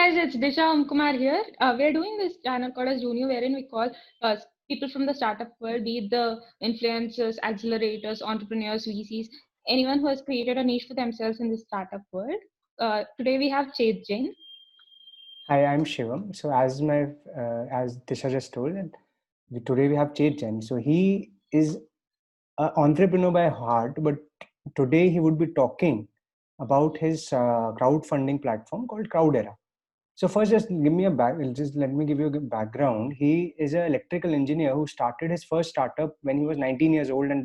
guys, it's Disha Kumar here. We're doing this channel called as Junior, wherein we call people from the startup world, be it the influencers, accelerators, entrepreneurs, VCs, anyone who has created a niche for themselves in the startup world. Today we have Chet Jain. Hi, I'm Shivam. So as Disha just told, and today we have Chet Jain. So he is an entrepreneur by heart, but today he would be talking about his crowdfunding platform called Crowdera. So first, just let me give you a background. He is an electrical engineer who started his first startup when he was 19 years old and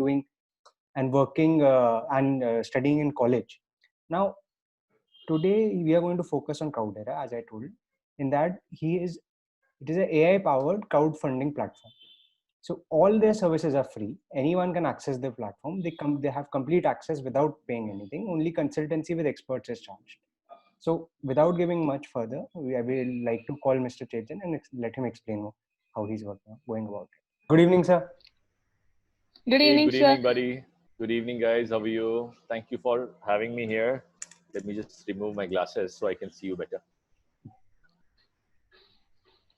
working and studying in college. Now, today we are going to focus on Crowdera, as I told. In that, it is an AI-powered crowdfunding platform. So all their services are free. Anyone can access the platform. They have complete access without paying anything. Only consultancy with experts is charged. So without giving much further, I will like to call Mr. Chetan and let him explain how he's going about it. Good evening, sir. Good Hey, evening, good sir. evening, buddy. Good evening, guys. How are you? Thank you for having me here. Let me just remove my glasses so I can see you better.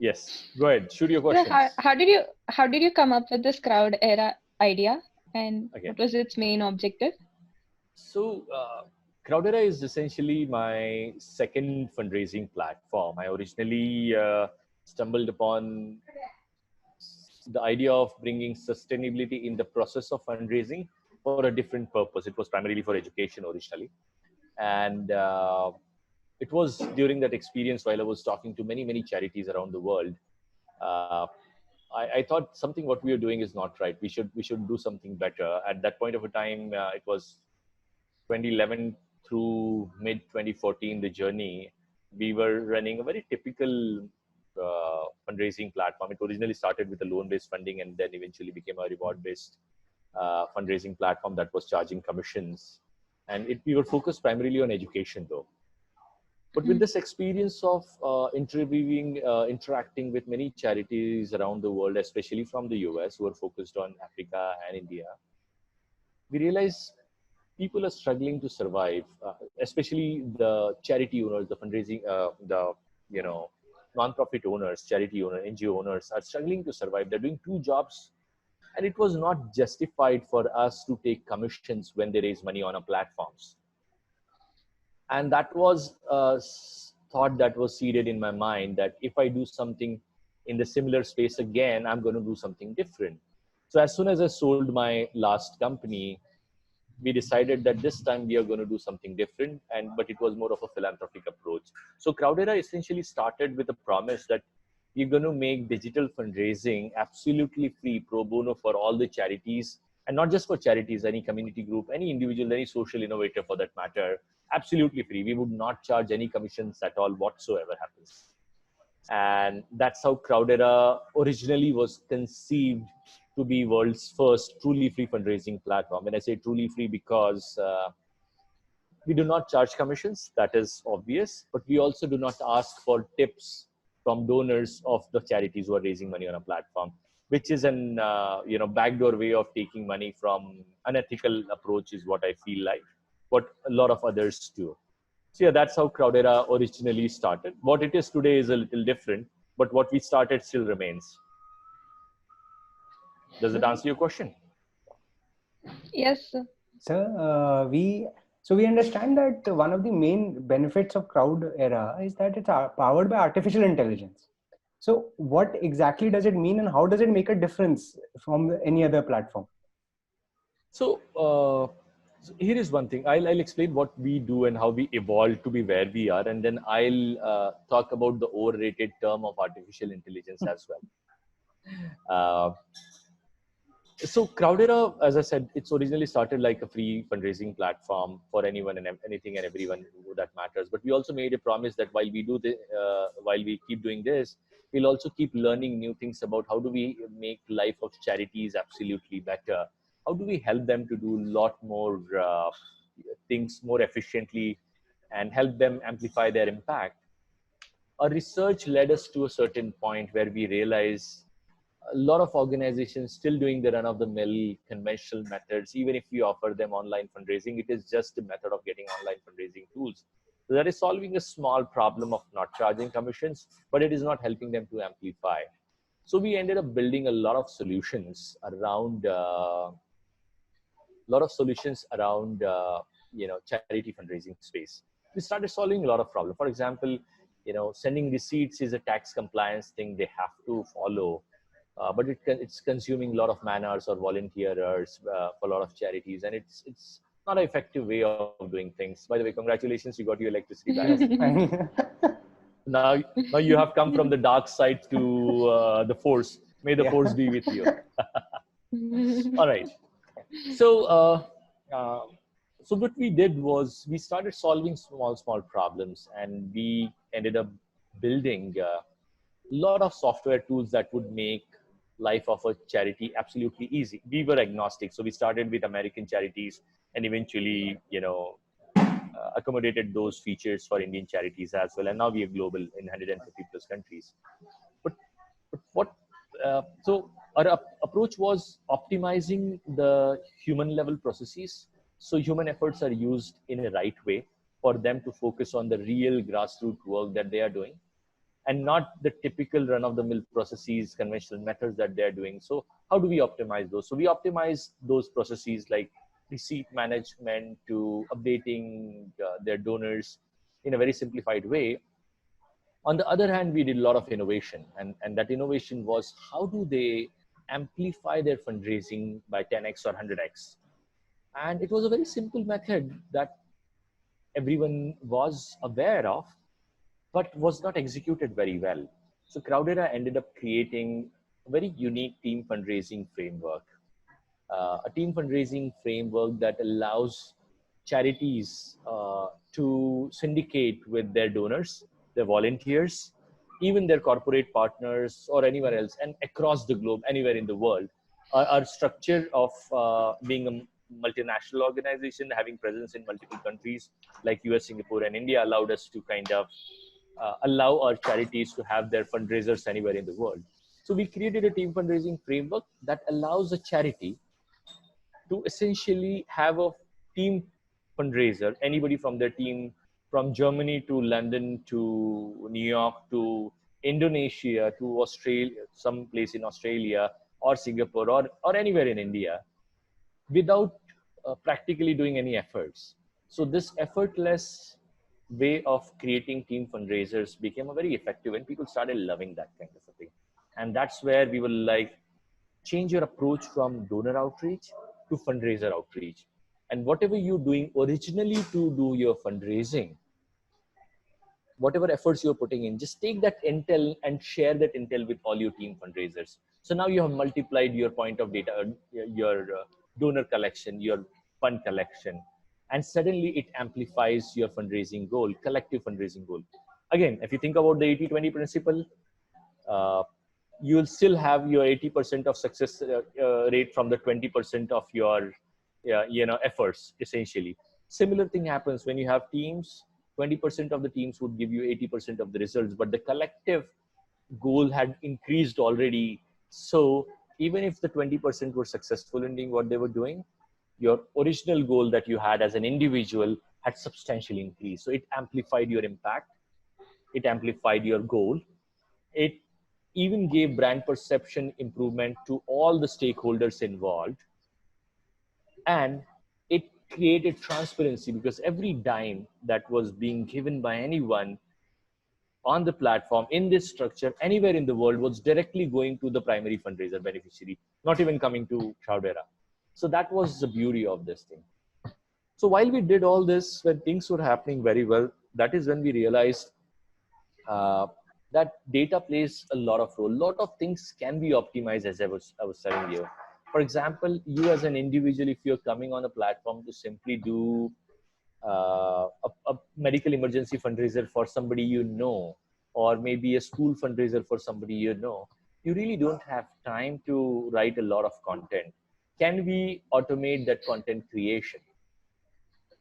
Yes, go ahead. Shoot your So questions. how did you come up with this crowd era idea, and Okay. what was its main objective? So, Crowdera is essentially my second fundraising platform. I originally stumbled upon the idea of bringing sustainability in the process of fundraising for a different purpose. It was primarily for education originally. And it was during that experience while I was talking to many charities around the world. Uh, I thought something what we are doing is not right. We should do something better. At that point of a time, it was 2011 through mid 2014. The journey we were running a very typical fundraising platform. It originally started with a loan-based funding and then eventually became a reward-based fundraising platform that was charging commissions. And we were focused primarily on education though. But with this experience of interacting with many charities around the world, especially from the US, who are focused on Africa and India, we realize people are struggling to survive, especially the charity owners, the fundraising, the non-profit owners, charity owners, NGO owners are struggling to survive. They're doing two jobs, and it was not justified for us to take commissions when they raise money on our platforms. And that was a thought that was seeded in my mind that if I do something in the similar space again, I'm going to do something different. So as soon as I sold my last company, we decided that this time we are going to do something different, but it was more of a philanthropic approach. So Crowdera essentially started with a promise that we're going to make digital fundraising absolutely free pro bono for all the charities, and not just for charities, any community group, any individual, any social innovator for that matter, absolutely free. We would not charge any commissions at all whatsoever happens. And that's how Crowdera originally was conceived to be world's first truly free fundraising platform. When I say truly free, because we do not charge commissions, that is obvious, but we also do not ask for tips from donors of the charities who are raising money on a platform, which is an backdoor way of taking money from unethical approach is what I feel like, what a lot of others do. So yeah, that's how Crowdera originally started. What it is today is a little different, but what we started still remains. Does it answer your question? Yes, sir. Sir, we understand that one of the main benefits of Crowdera is that it's powered by artificial intelligence. So what exactly does it mean, and how does it make a difference from any other platform? So here is one thing. I'll explain what we do and how we evolved to be where we are, and then I'll talk about the overrated term of artificial intelligence as well. Uh, so Crowdera, as I said, it's originally started like a free fundraising platform for anyone and anything and everyone that matters. But we also made a promise that while we keep doing this, we'll also keep learning new things about how do we make life of charities absolutely better. How do we help them to do a lot more things more efficiently and help them amplify their impact? Our research led us to a certain point where we realized a lot of organizations still doing the run-of-the-mill conventional methods. Even if we offer them online fundraising, it is just a method of getting online fundraising tools. So that is solving a small problem of not charging commissions, but it is not helping them to amplify. So we ended up building a lot of solutions around charity fundraising space. We started solving a lot of problems. For example, sending receipts is a tax compliance thing they have to follow, but it's consuming a lot of man hours or volunteers for a lot of charities, and it's not an effective way of doing things. By the way, congratulations, you got your electricity back. now you have come from the dark side to the force. May the force be with you. All right. So, so what we did was we started solving small problems, and we ended up building a lot of software tools that would make life of a charity absolutely easy. We were agnostic, so we started with American charities, and eventually, accommodated those features for Indian charities as well. And now we are global in 150 plus countries. But so our approach was optimizing the human level processes. So human efforts are used in a right way for them to focus on the real grassroots work that they are doing, and not the typical run of the mill processes, conventional methods that they're doing. So how do we optimize those? So we optimize those processes like receipt management to updating their donors in a very simplified way. On the other hand, we did a lot of innovation, and that innovation was how do they amplify their fundraising by 10x or 100x. And it was a very simple method that everyone was aware of, but was not executed very well. So Crowdera ended up creating a very unique team fundraising framework, a team fundraising framework that allows charities to syndicate with their donors, their volunteers, even their corporate partners or anywhere else, and across the globe, anywhere in the world. Our structure of being a multinational organization, having presence in multiple countries like US, Singapore, and India allowed us to kind of allow our charities to have their fundraisers anywhere in the world. So we created a team fundraising framework that allows a charity to essentially have a team fundraiser, anybody from their team, from Germany to London to New York to Indonesia to Australia, some place in Australia or Singapore or anywhere in India, without practically doing any efforts. So this effortless way of creating team fundraisers became a very effective, and people started loving that kind of a thing. And that's where we were like, change your approach from donor outreach to fundraiser outreach. And whatever you're doing originally to do your fundraising, whatever efforts you're putting in, just take that intel and share that intel with all your team fundraisers. So now you have multiplied your point of data, your donor collection, your fund collection, and suddenly it amplifies your fundraising goal, collective fundraising goal. Again, if you think about the 80-20 principle, you will still have your 80% of success rate from the 20% of your efforts, essentially. Similar thing happens when you have teams. 20% of the teams would give you 80% of the results, but the collective goal had increased already. So even if the 20% were successful in doing what they were doing, your original goal that you had as an individual had substantially increased. So it amplified your impact, it amplified your goal, it even gave brand perception improvement to all the stakeholders involved, and it created transparency because every dime that was being given by anyone on the platform in this structure anywhere in the world was directly going to the primary fundraiser beneficiary, not even coming to Crowdera. So that was the beauty of this thing. So while we did all this, when things were happening very well, that is when we realized that data plays a lot of role. A lot of things can be optimized, as I was telling you. For example, you as an individual, if you're coming on a platform to simply do a medical emergency fundraiser for somebody you know, or maybe a school fundraiser for somebody you know, you really don't have time to write a lot of content. Can we automate that content creation?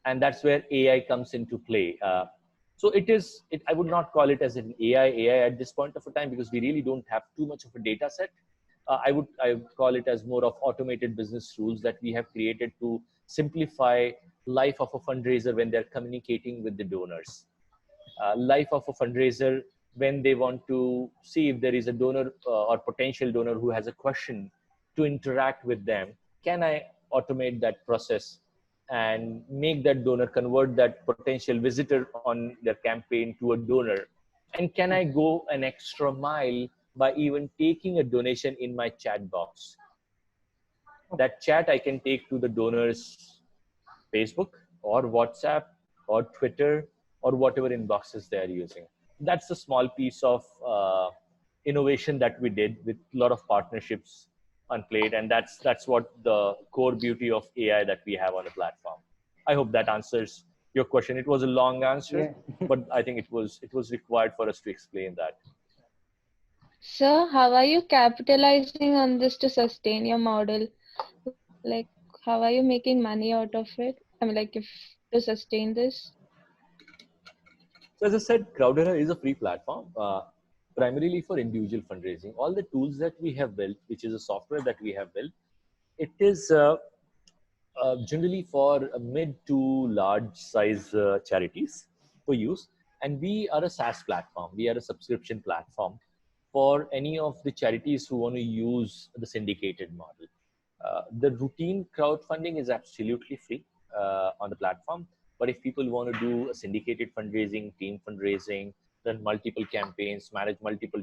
And that's where AI comes into play. So I would not call it as an AI at this point of a time, because we really don't have too much of a data set. I would call it as more of automated business rules that we have created to simplify life of a fundraiser when they're communicating with the donors. life of a fundraiser when they want to see if there is a donor or potential donor who has a question to interact with them. Can I automate that process and make that donor convert that potential visitor on their campaign to a donor? And can I go an extra mile by even taking a donation in my chat box? That chat I can take to the donor's Facebook or WhatsApp or Twitter or whatever inboxes they are using. That's a small piece of innovation that we did with a lot of partnerships on Plate, and that's what the core beauty of AI that we have on the platform. I hope that answers your question. It was a long answer, but I think it was required for us to explain that. Sir, how are you capitalizing on this to sustain your model? Like, how are you making money out of it? I mean, like, if to sustain this? So as I said, Crowdera is a free platform, primarily for individual fundraising. All the tools that we have built, which is a software that we have built, it is generally for mid to large size charities for use. And we are a SaaS platform. We are a subscription platform for any of the charities who want to use the syndicated model. The routine crowdfunding is absolutely free on the platform. But if people want to do a syndicated fundraising, team fundraising, run multiple campaigns, manage multiple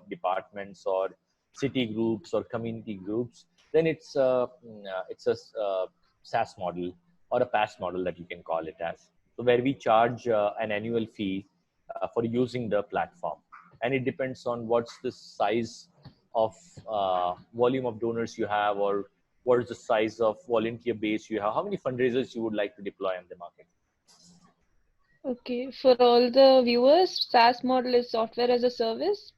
departments or city groups or community groups, then it's a SaaS model or a PaaS model that you can call it as. So where we charge an annual fee for using the platform, and it depends on what's the size of volume of donors you have, or what is the size of volunteer base you have, how many fundraisers you would like to deploy on the market. Okay, for all the viewers, SaaS model is software as a service,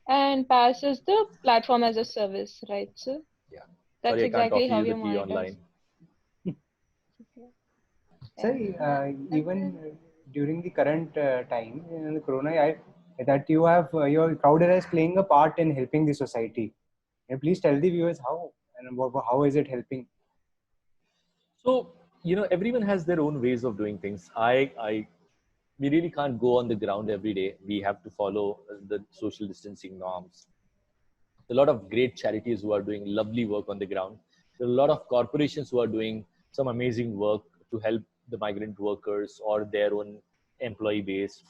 and PaaS is the platform as a service, right, sir? Yeah. That's Sorry, exactly how you you the key monetize. online. Sir, even during the current time in the corona, that you have your Crowdera is playing a part in helping the society. Can you please tell the viewers how and how is it helping? So everyone has their own ways of doing things. We really can't go on the ground every day. We have to follow the social distancing norms. A lot of great charities who are doing lovely work on the ground. There are a lot of corporations who are doing some amazing work to help the migrant workers or their own employee base.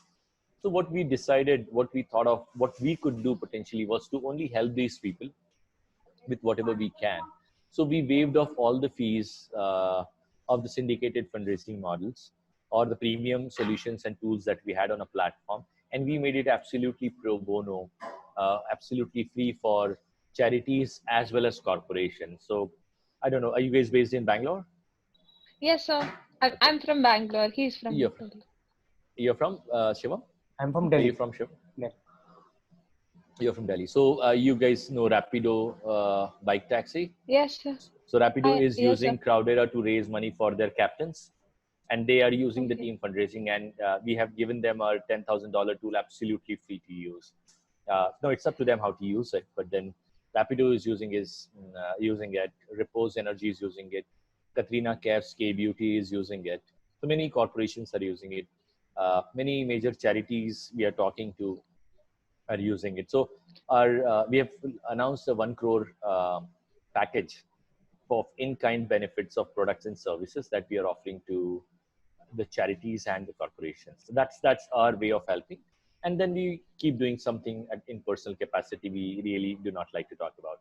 So what we decided, what we thought of, what we could do potentially was to only help these people with whatever we can. So we waived off all the fees of the syndicated fundraising models or the premium solutions and tools that we had on a platform. And we made it absolutely pro bono, absolutely free for charities as well as corporations. So I don't know, are you guys based in Bangalore? Yes, sir. I'm from Bangalore. He's from Delhi. You're from Shivam? I'm from Delhi. Are you from Shivam? Yeah. You're from Delhi. So you guys know Rapido bike taxi? Yes, sir. So Rapido is using Crowdera to raise money for their captains, and they are using the team fundraising, and we have given them a $10,000 tool absolutely free to use. No, it's up to them how to use it, but then Rapido is using it. Repose Energy is using it. Katrina Kaif's K Beauty is using it. So many corporations are using it. Many major charities we are talking to are using it. So we have announced a 1 crore package of in-kind benefits of products and services that we are offering to the charities and the corporations. So that's our way of helping. And then we keep doing something in personal capacity we really do not like to talk about.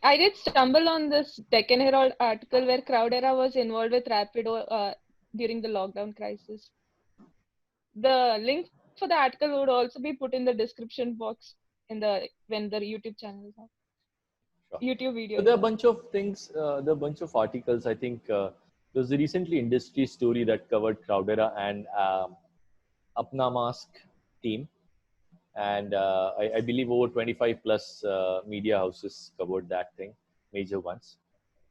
I did stumble on this Deccan Herald article where Crowdera was involved with Rapido during the lockdown crisis. The link for the article would also be put in the description box when the YouTube channel is up. Sure. YouTube video. So there are a bunch of things. There are a bunch of articles. I think there was a recently industry story that covered Crowdera and Apna Mask team, and I believe over 25 plus media houses covered that thing, major ones.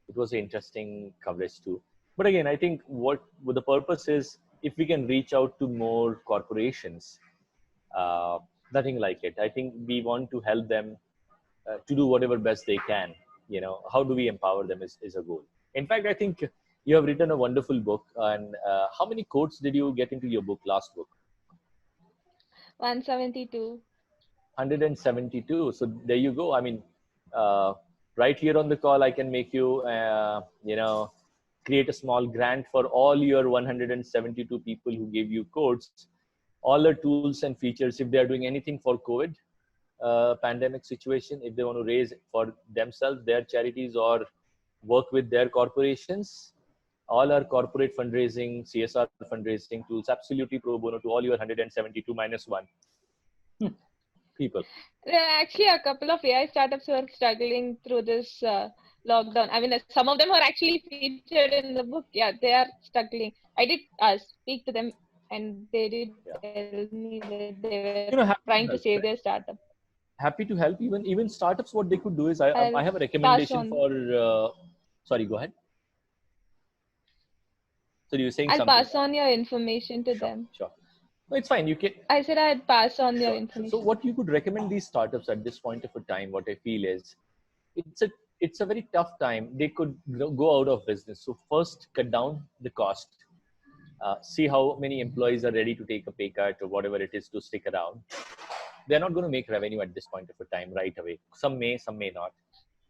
It was an interesting coverage too. But again, I think what the purpose is, if we can reach out to more corporations, nothing like it. I think we want to help them to do whatever best they can. How do we empower them is a goal. In fact, I think You have written a wonderful book. And how many quotes did you get into your book, last book? 172. 172. So there you go. I mean, uh, right here on the call, I can make you, create a small grant for all your 172 people who gave you codes, all the tools and features. If they are doing anything for COVID pandemic situation, if they want to raise for themselves, their charities, or work with their corporations, all our corporate fundraising, CSR fundraising tools, absolutely pro bono to all your 172 minus one people. There are actually a couple of AI startups who are struggling through this lockdown. I mean, some of them are actually featured in the book. Yeah, they are struggling. I did speak to them, and they did Yeah. tell me that they were Happy to trying to help. save their startup. Happy to help. Even startups, what they could do is, I I'll have a pass recommendation on. for. Sorry, go ahead. So you were saying I'll something. pass on your information to Sure, them. sure. No, it's fine. You can. I said I'd pass on your Sure. So information. what you could recommend these startups at this point of a time, what I feel is, it's a very tough time. They could go out of business. So first, cut down the cost. See how many employees are ready to take a pay cut or whatever it is to stick around. They're not going to make revenue at this point of a time right away. Some may not.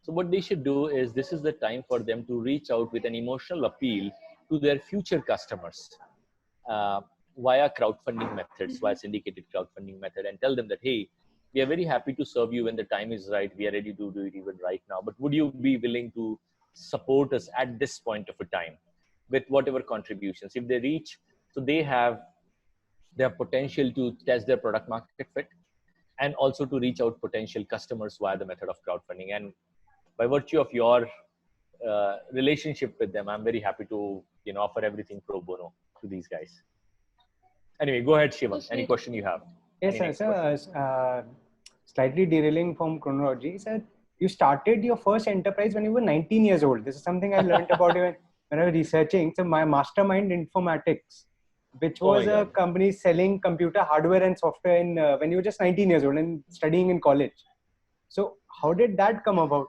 So what they should do is, this is the time for them to reach out with an emotional appeal to their future customers via crowdfunding methods, via syndicated crowdfunding method, and tell them that, hey, we are very happy to serve you when the time is right. We are ready to do it even right now. But would you be willing to support us at this point of a time with whatever contributions? If they reach, so they have their potential to test their product market fit, and also to reach out potential customers via the method of crowdfunding. And by virtue of your relationship with them, I'm very happy to offer everything pro bono to these guys. Anyway, go ahead, So Shivam. Any sweet. question you have? Yes, Any sir. next So, question? slightly derailing from chronology, sir, you started your first enterprise when you were 19 years old. This is something I learned about even when I was researching. So, my mastermind informatics, which Oh was my a God. company selling computer hardware and software in when you were just 19 years old and studying in college. So, how did that come about?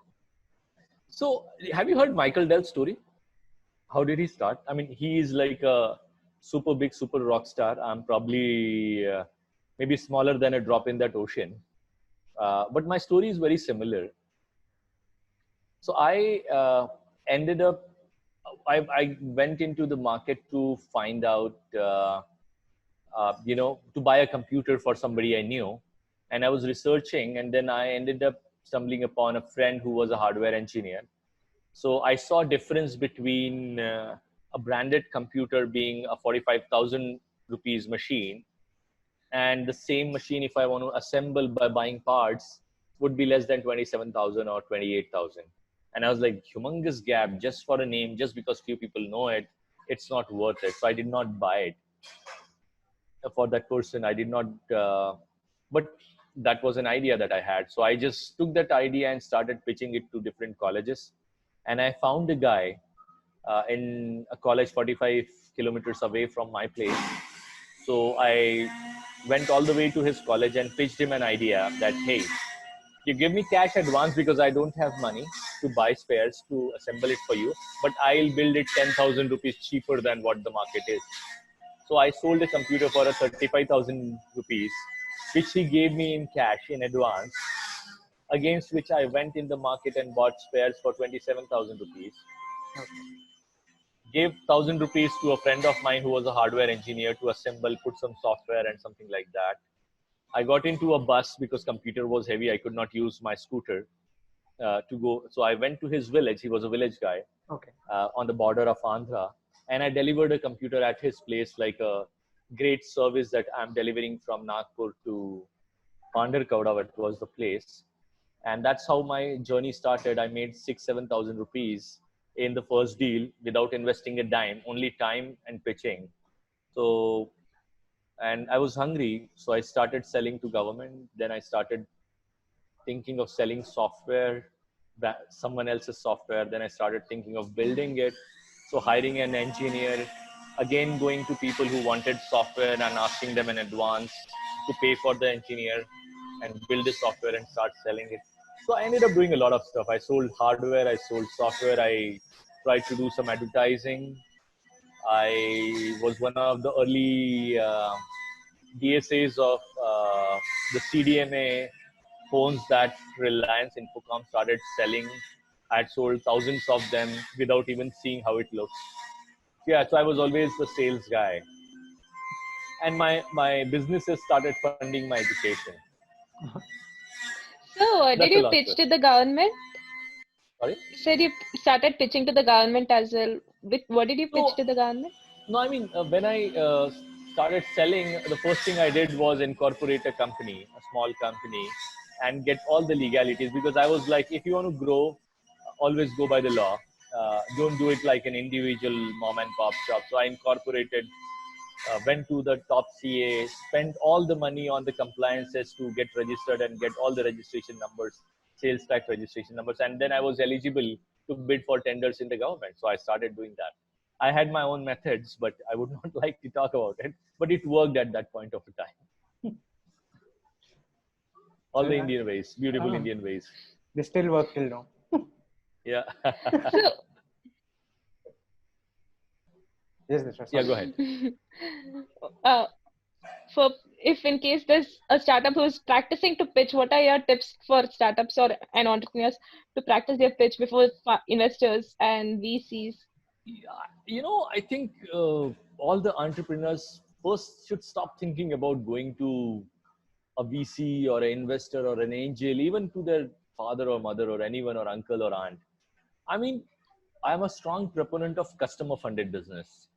So, have you heard Michael Dell's story? How did he start? I mean, he is like a super big, super rock star. I'm probably maybe smaller than a drop in that ocean. But my story is very similar. So I ended up, I went into the market to find out, to buy a computer for somebody I knew. And I was researching, and then I ended up stumbling upon a friend who was a hardware engineer. So I saw difference between a branded computer being a 45,000 rupees machine, and the same machine, if I want to assemble by buying parts, would be less than 27,000 or 28,000. And I was like, humongous gap just for a name, just because few people know it, it's not worth it. So I did not buy it for that person. I did not, but that was an idea that I had. So I just took that idea and started pitching it to different colleges. And I found a guy in a college 45 kilometers away from my place. So I went all the way to his college and pitched him an idea that, hey, you give me cash advance because I don't have money to buy spares to assemble it for you, but I'll build it 10,000 rupees cheaper than what the market is. So I sold a computer for a 35,000 rupees, which he gave me in cash in advance, against which I went in the market and bought spares for 27,000 rupees. Gave 1,000 rupees to a friend of mine who was a hardware engineer to assemble, put some software and something like that. I got into a bus because computer was heavy. I could not use my scooter to go. So I went to his village. He was a village guy Okay. on the border of Andhra. And I delivered a computer at his place, like a great service that I'm delivering from Nagpur to Pandarkauda, what was the place. And that's how my journey started. I made 6,000-7,000 rupees in the first deal without investing a dime, only time and pitching. So, and I was hungry, so I started selling to government. Then I started thinking of selling software, someone else's software. Then I started thinking of building it. So hiring an engineer, again going to people who wanted software and asking them in advance to pay for the engineer and build the software and start selling it. So I ended up doing a lot of stuff. I sold hardware, I sold software, I tried to do some advertising. I was one of the early DSAs of the CDMA phones that Reliance Infocom started selling. I had sold thousands of them without even seeing how it looks. Yeah, so I was always the sales guy. And my businesses started funding my education. So, That's did a you long pitch story. to the government? Sorry? You said you started pitching to the government as well. What did you pitch No, to the government? no, I mean, when I started selling, the first thing I did was incorporate a company, a small company, and get all the legalities because I was like, if you want to grow, always go by the law. Don't do it like an individual mom and pop shop. So I incorporated, went to the top CA, spent all the money on the compliances to get registered and get all the registration numbers, sales tax registration numbers. And then I was eligible to bid for tenders in the government. So I started doing that. I had my own methods, but I would not like to talk about it. But it worked at that point of time. All So, the Indian ways, beautiful ah, Indian ways. they still work till now. Yeah. So, Yes, Disha, Yeah, sorry. go ahead. uh, for if in case there's a startup who's practicing to pitch, what are your tips for startups or and entrepreneurs to practice their pitch before investors and VCs? Yeah, I think all the entrepreneurs first should stop thinking about going to a VC or an investor or an angel, even to their father or mother or anyone or uncle or aunt. I mean, I'm a strong proponent of customer funded business.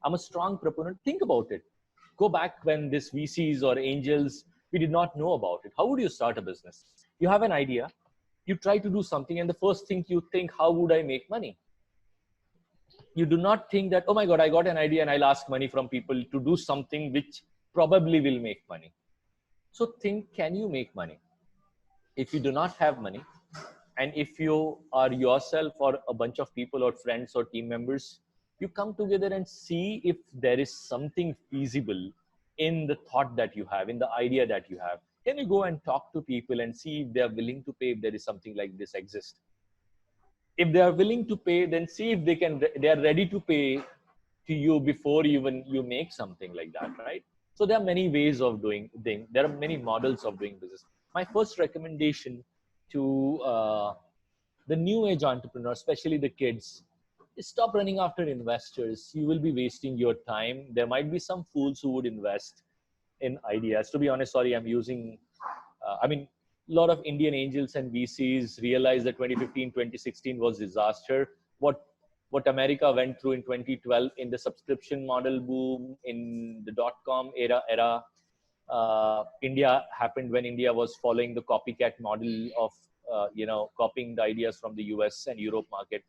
I'm a strong proponent. Think about it. Go back when this VCs or angels, we did not know about it. How would you start a business? You have an idea, you try to do something, and the first thing you think, how would I make money? You do not think that, oh my God, I got an idea and I'll ask money from people to do something which probably will make money. So think, can you make money? If you do not have money, and if you are yourself or a bunch of people or friends or team members, you come together and see if there is something feasible in the thought that you have, in the idea that you have. Can you go and talk to people and see if they are willing to pay if there is something like this exist? If they are willing to pay, then see if they are ready to pay to you before even you make something like that, right? So there are many ways of doing things. There are many models of doing business. My first recommendation to the new age entrepreneur, especially the kids, is stop running after investors. You will be wasting your time. There might be some fools who would invest in ideas. To be honest, sorry, I'm using, I mean, a lot of Indian angels and VCs realized that 2015, 2016 was disaster. What America went through in 2012 in the subscription model boom, in the dot-com era, India happened when India was following the copycat model of, copying the ideas from the US and Europe market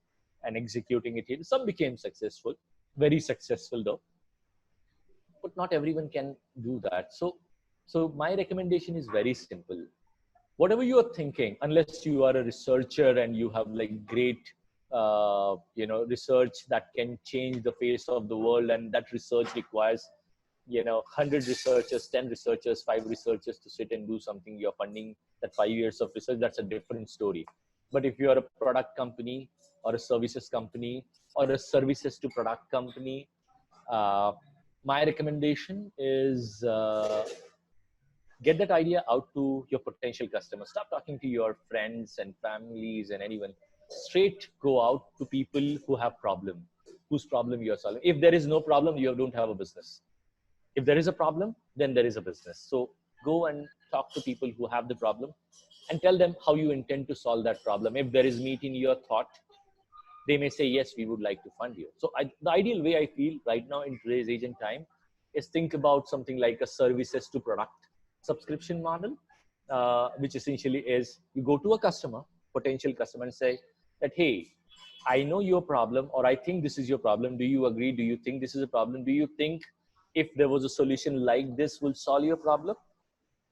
and executing it here. Some became successful, very successful though, but not everyone can do that. So my recommendation is very simple. Whatever you are thinking, unless you are a researcher and you have like great, research that can change the face of the world, and that research requires, 100 researchers, 10 researchers, 5 researchers to sit and do something, you're funding that 5 years of research, that's a different story. But if you are a product company or a services company or a services to product company, uh, my recommendation is get that idea out to your potential customers. Stop talking to your friends and families and anyone. Straight go out to people who have problem, whose problem you're solving. If there is no problem, you don't have a business. If there is a problem, then there is a business. So go and talk to people who have the problem and tell them how you intend to solve that problem. If there is meat in your thought, they may say, yes, we would like to fund you. So the ideal way I feel right now in today's age and time is think about something like a services to product subscription model, which essentially is you go to a customer, potential customer, and say that, hey, I know your problem, or I think this is your problem. Do you agree? Do you think this is a problem? Do you think if there was a solution like this will solve your problem?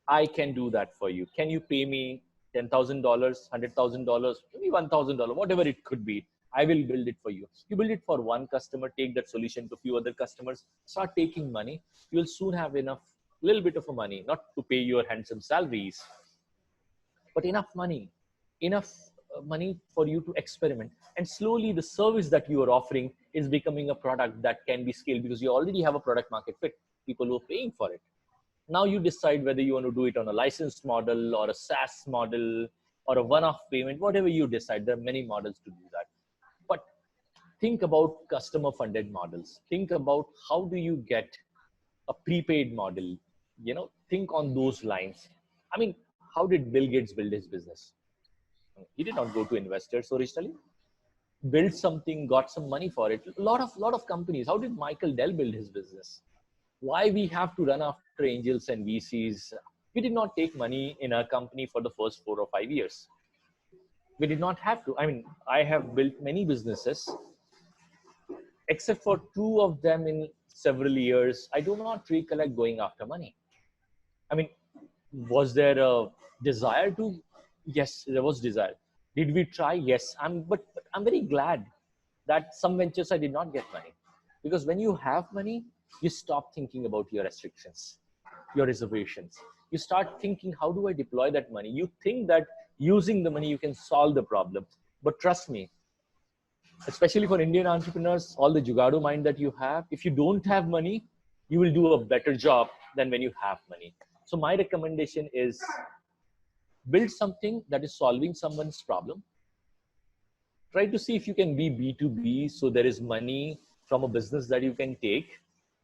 I can do that for you. Can you pay me $10,000, $100,000, maybe $1,000, whatever it could be? I will build it for you. You build it for one customer, take that solution to a few other customers, start taking money. You'll soon have enough, little bit of a money, not to pay your handsome salaries, but enough money, enough money for you to experiment. And slowly the service that you are offering is becoming a product that can be scaled because you already have a product market fit. People who are paying for it. Now you decide whether you want to do it on a licensed model or a SaaS model or a one-off payment, whatever you decide. There are many models to do that. But think about customer funded models. Think about how do you get a prepaid model, think on those lines. I mean, how did Bill Gates build his business? He did not go to investors originally. Built something, got some money for it. A lot of companies. How did Michael Dell build his business? Why we have to run after angels and VCs? We did not take money in our company for the first 4 or 5 years. We did not have to. I mean, I have built many businesses, except for 2 of them in several years. I do not recollect going after money. I mean, was there a desire to? Yes, there was desire. Did we try? Yes. But I'm very glad that some ventures I did not get money, because when you have money, you stop thinking about your restrictions, your reservations. You start thinking, how do I deploy that money? You think that using the money you can solve the problem. But trust me, especially for Indian entrepreneurs, all the jugado mind that you have, if you don't have money, you will do a better job than when you have money. So my recommendation is build something that is solving someone's problem. Try to see if you can be B2B, so there is money from a business that you can take.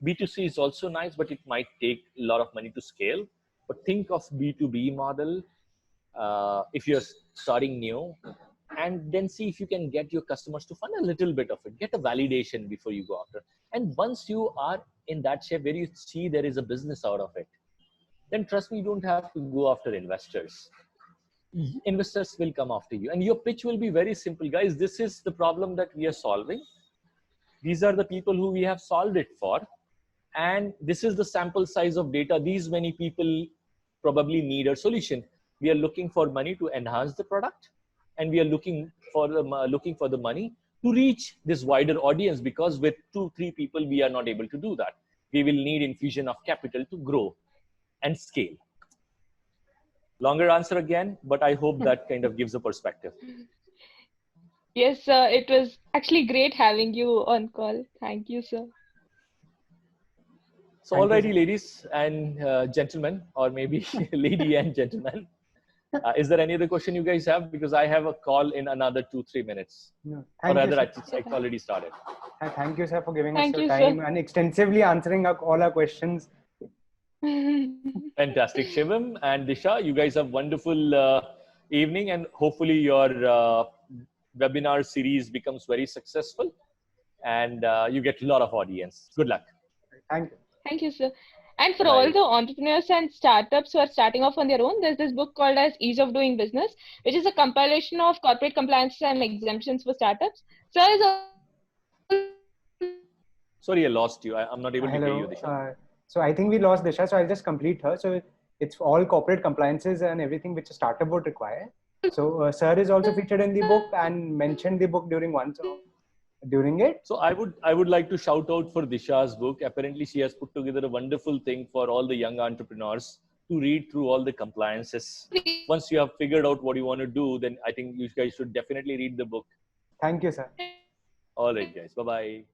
B2C is also nice, but it might take a lot of money to scale. But think of B2B model if you're starting new, and then see if you can get your customers to fund a little bit of it. Get a validation before you go after. And once you are in that shape where you see there is a business out of it, then trust me, you don't have to go after investors. Investors will come after you, and your pitch will be very simple. Guys, this is the problem that we are solving. These are the people who we have solved it for. And this is the sample size of data. These many people probably need a solution. We are looking for money to enhance the product, and we are looking for the money to reach this wider audience, because with 2-3 people, we are not able to do that. We will need infusion of capital to grow and scale. Longer answer again, but I hope that kind of gives a perspective. Yes, sir. It was actually great having you on call. Thank you, sir. So, alrighty, ladies and gentlemen, or maybe lady and gentlemen, is there any other question you guys have? Because I have a call in another 2-3 minutes. No, or rather, it's already started. Thank you, sir, for giving us your time and extensively answering all our questions. Fantastic. Shivam and Disha, you guys have wonderful evening, and hopefully your webinar series becomes very successful and you get a lot of audience. Good luck. Thank you. Thank you, sir. And for all the entrepreneurs and startups who are starting off on their own, there's this book called as Ease of Doing Business, which is a compilation of corporate compliance and exemptions for startups. Sir is Sorry, I lost you. I'm not able to hear you, Disha. So I think we lost Disha, so I'll just complete her. So it's all corporate compliances and everything which a startup would require. So sir is also featured in the book and mentioned the book during it. So I would like to shout out for Disha's book. Apparently she has put together a wonderful thing for all the young entrepreneurs to read through all the compliances. Once you have figured out what you want to do, then I think you guys should definitely read the book. Thank you, sir. All right, guys. Bye-bye.